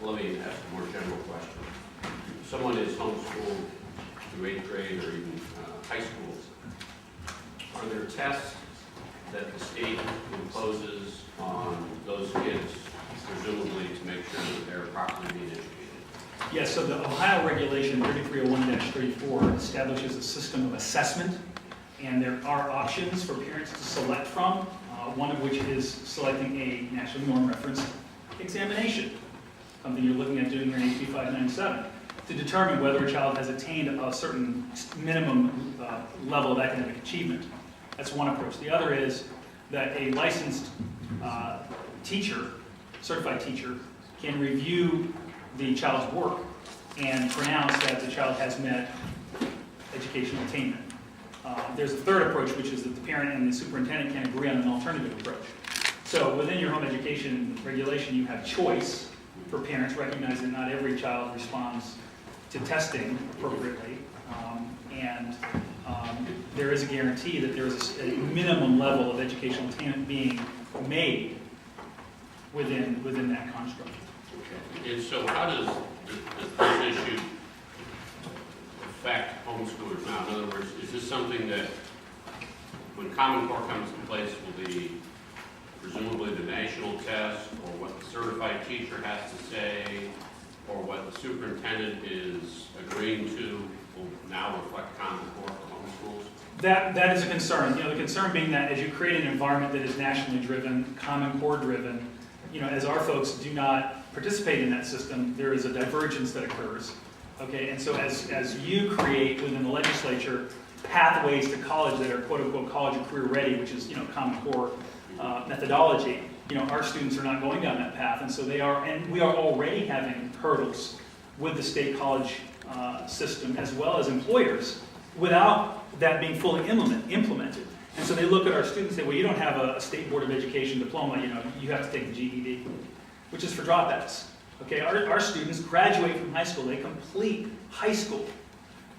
let me ask a more general question. If someone is homeschooled through 8th grade or even high school, are there tests that the state imposes on those kids, presumably to make sure that they're properly being educated? Yes, so the Ohio regulation 3301-34 establishes a system of assessment, and there are options for parents to select from, one of which is selecting a national norm reference examination, something you're looking at doing here in HB 597, to determine whether a child has attained a certain minimum level of academic achievement. That's one approach. The other is that a licensed teacher, certified teacher, can review the child's work and pronounce that the child has met educational attainment. There's a third approach, which is that the parent and the superintendent can agree on an alternative approach. So within your home education regulation, you have choice for parents, recognizing that not every child responds to testing appropriately, and there is a guarantee that there is a minimum level of educational attainment being made within that construct. Okay. And so how does this issue affect homeschoolers now? In other words, is this something that, when Common Core comes in place, will be presumably the national test, or what the certified teacher has to say, or what the superintendent is agreeing to will now reflect Common Core for homeschools? That is a concern. The concern being that as you create an environment that is nationally driven, Common Core driven, as our folks do not participate in that system, there is a divergence that occurs. Okay, and so as you create within the legislature pathways to college that are quote unquote college and career ready, which is Common Core methodology, our students are not going down that path, and so we are already having hurdles with the state college system as well as employers without that being fully implemented. And so they look at our students and say, well, you don't have a state board of education diploma, you have to take the GED, which is for dropouts. Okay, our students graduate from high school, they complete high school.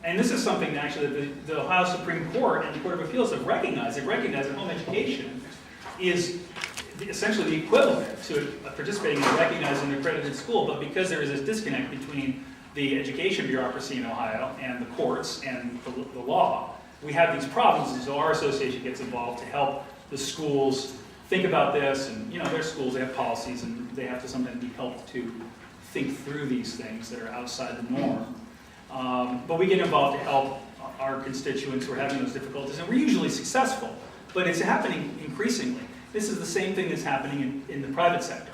And this is something that actually the Ohio Supreme Court and the Court of Appeals have recognized. They've recognized that home education is essentially the equivalent to participating and recognizing an accredited school, but because there is this disconnect between the education bureaucracy in Ohio and the courts and the law, we have these problems, and so our association gets involved to help the schools think about this, and their schools, they have policies, and they have to sometimes be helped to think through these things that are outside the norm. But we get involved to help our constituents who are having those difficulties, and we're usually successful, but it's happening increasingly. This is the same thing that's happening in the private sector.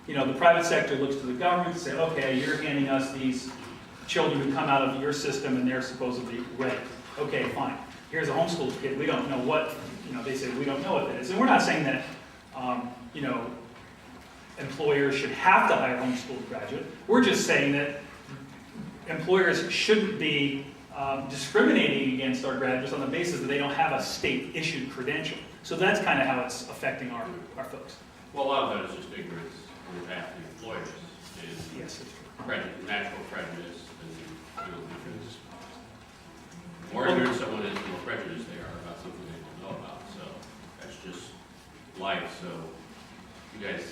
The private sector looks to the government and say, okay, you're handing us these children who come out of your system and they're supposedly ready. Okay, fine. Here's a homeschool kid. We don't know what, they say we don't know what that is. And we're not saying that, employers should have to hire a homeschool graduate. We're just saying that employers shouldn't be discriminating against our graduates on the basis that they don't have a state-issued credential. So that's kind of how it's affecting our folks. Well, a lot of that is just ignorance on behalf of the employers, and Yes. natural prejudice, and because the more ignorant someone is, the more prejudiced they are about something they don't know about. So that's just life. So you guys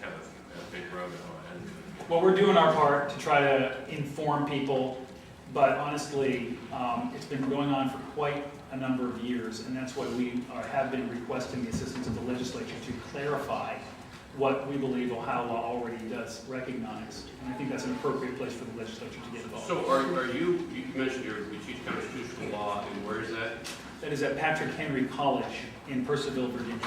have a big road to go ahead. Well, we're doing our part to try to inform people, but honestly, it's been going on for quite a number of years, and that's why we have been requesting the assistance of the legislature to clarify what we believe Ohio law already does recognize. And I think that's an appropriate place for the legislature to get involved. So are you mentioned you teach constitutional law, and where is that? That is at Patrick Henry College in Purcellville, Virginia.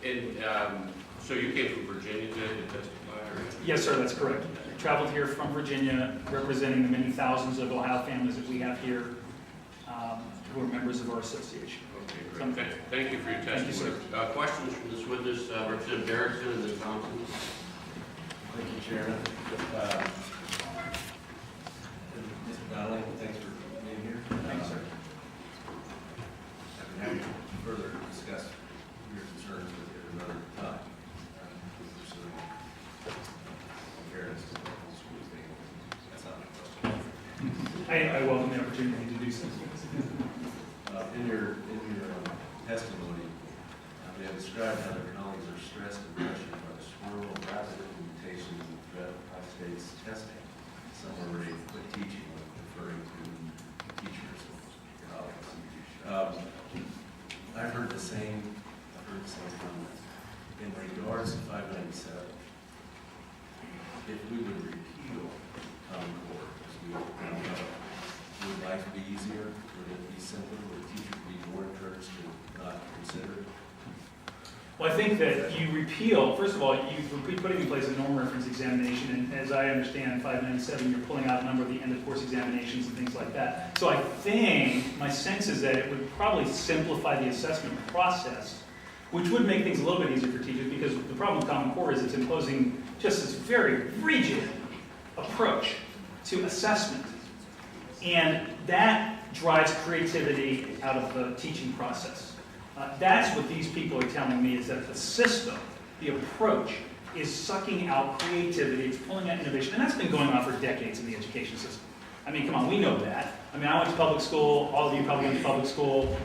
Okay. And so you came from Virginia to testify? Or? Yes, sir, that's correct. I traveled here from Virginia, representing the many thousands of Ohio families that we have here who are members of our association. Okay, great. Thank you for your testimony. Thank you, sir. Questions from this witness, Representative Derrickson and then Thompson? Thank you, Chairman. Mr. Donnelly, thanks for being here. Thanks, sir. I've been happy to further discuss your concerns with you another time. Fairness to the whole school thing. That's not my question. I welcome the opportunity to do so. In your testimony, you have described how there our colleagues are stressed and pressured by the swirl of rapid implementation and the threat of high stakes testing. Some are ready to quit teaching, like referring to teachers and colleagues. I've heard the same comments. In regards to 597, if we would repeal Common Core, as we now know, would life be easier? Would it be simpler? Would teachers be more encouraged to not consider it? Well, I think that you repeal, first of all, you're putting in place a norm reference examination, and as I understand 597, you're pulling out a number of the end of course examinations and things like that. So I think, my sense is that it would probably simplify the assessment process, which would make things a little bit easier for teachers, because the problem with Common Core is it's imposing just this very rigid approach to assessment. And that drives creativity out of the teaching process. That's what these people are telling me, is that the system, the approach, is sucking out creativity, it's pulling out innovation, and that's been going on for decades in the education system. I mean, come on, we know that. I mean, I went to public school, all of you probably went to public school.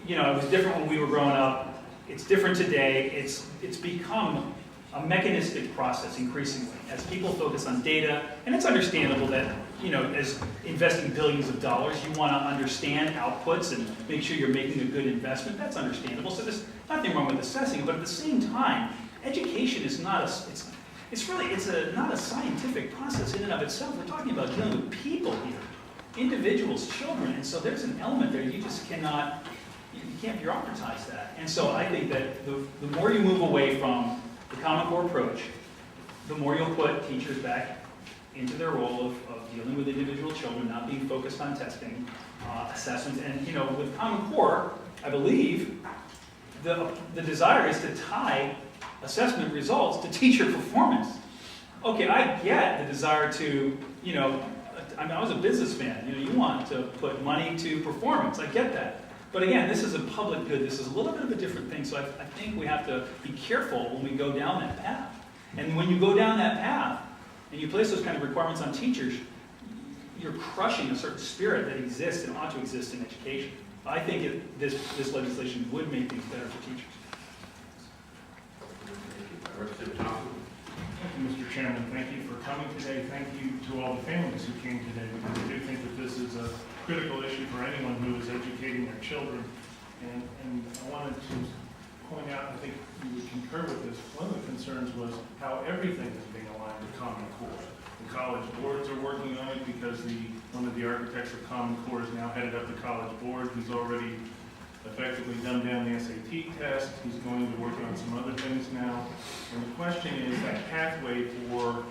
You know, it was different when we were growing up. It's different today. It's become a mechanistic process increasingly as people focus on data, and it's understandable that, you know, as investing billions of dollars, you want to understand outputs and make sure you're making a good investment. That's understandable. So there's nothing wrong with assessing, but at the same time, education is not not a scientific process in and of itself. We're talking about dealing with people here, individuals, children, and so there's an element there you just cannot, you can't bureaucratize that. And so I think that the more you move away from the Common Core approach, the more you'll put teachers back into their role of dealing with individual children, not being focused on testing, assessments. And, you know, with Common Core, I believe the desire is to tie assessment results to teacher performance. Okay, I get the desire to, you know, I was a businessman, you know, you want to put money to performance, I get that. But again, this is a public good, this is a little bit of a different thing, so I think we have to be careful when we go down that path. And when you go down that path, and you place those kind of requirements on teachers, you're crushing a certain spirit that exists and ought to exist in education. I think this legislation would make things better for teachers. Representative Thompson. Thank you, Mr. Chairman. Thank you for coming today. Thank you to all the families who came today, because I do think that this is a critical issue for anyone who is educating their children. And I wanted to point out, I think you would concur with this, one of the concerns was how everything is being aligned with Common Core. The college boards are working on it because one of the architects of Common Core is now headed up the college board. He's already effectively dumbed down the SAT test. He's going to work on some other things now. And the question is that pathway for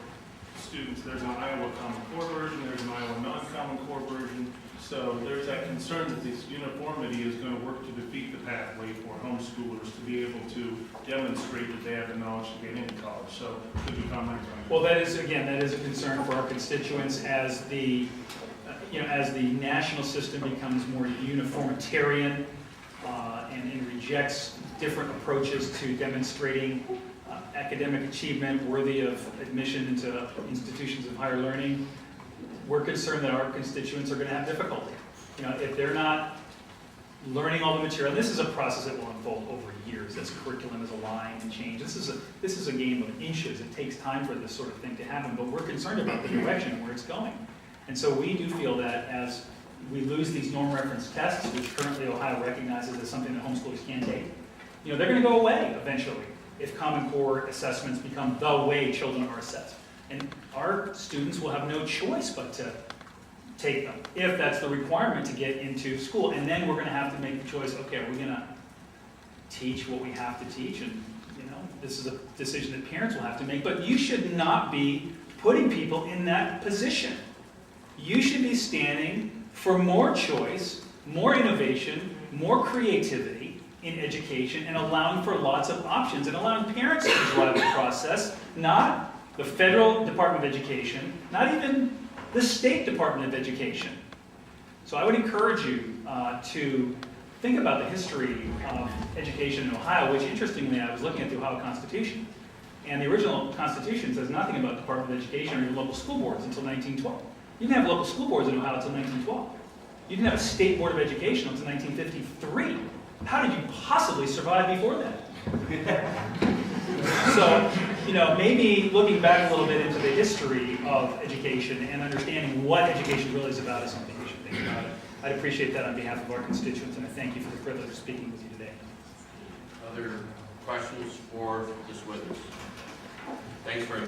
students. There's an Iowa Common Core version, there's an Iowa non-Common Core version. So there's that concern that this uniformity is going to work to defeat the pathway for homeschoolers to be able to demonstrate that they have the knowledge to get into college. So could you comment on that? Well, that is a concern for our constituents as the national system becomes more uniformitarian and rejects different approaches to demonstrating academic achievement worthy of admission into institutions of higher learning. We're concerned that our constituents are going to have difficulty. You know, if they're not learning all the material, and this is a process that will unfold over years as curriculum is aligned and changed. This is a game of inches. It takes time for this sort of thing to happen, but we're concerned about the direction and where it's going. And so we do feel that as we lose these norm reference tests, which currently Ohio recognizes as something that homeschoolers can take, you know, they're going to go away eventually if Common Core assessments become the way children are assessed. And our students will have no choice but to take them, if that's the requirement to get into school. And then we're going to have to make the choice, okay, are we going to teach what we have to teach? And, you know, this is a decision that parents will have to make. But you should not be putting people in that position. You should be standing for more choice, more innovation, more creativity in education, and allowing for lots of options, and allowing parents to drive the process, not the Federal Department of Education, not even the State Department of Education. So I would encourage you to think about the history of education in Ohio, which interestingly, I was looking at the Ohio Constitution, and the original Constitution says nothing about the Department of Education or even local school boards until 1912. You didn't have local school boards in Ohio until 1912. You didn't have a State Board of Education until 1953. How did you possibly survive before that? So, you know, maybe looking back a little bit into the history of education and understanding what education really is about is something we should think about. I'd appreciate that on behalf of our constituents, and I thank you for the privilege of speaking with you today. Other questions for this witness? Thanks very much.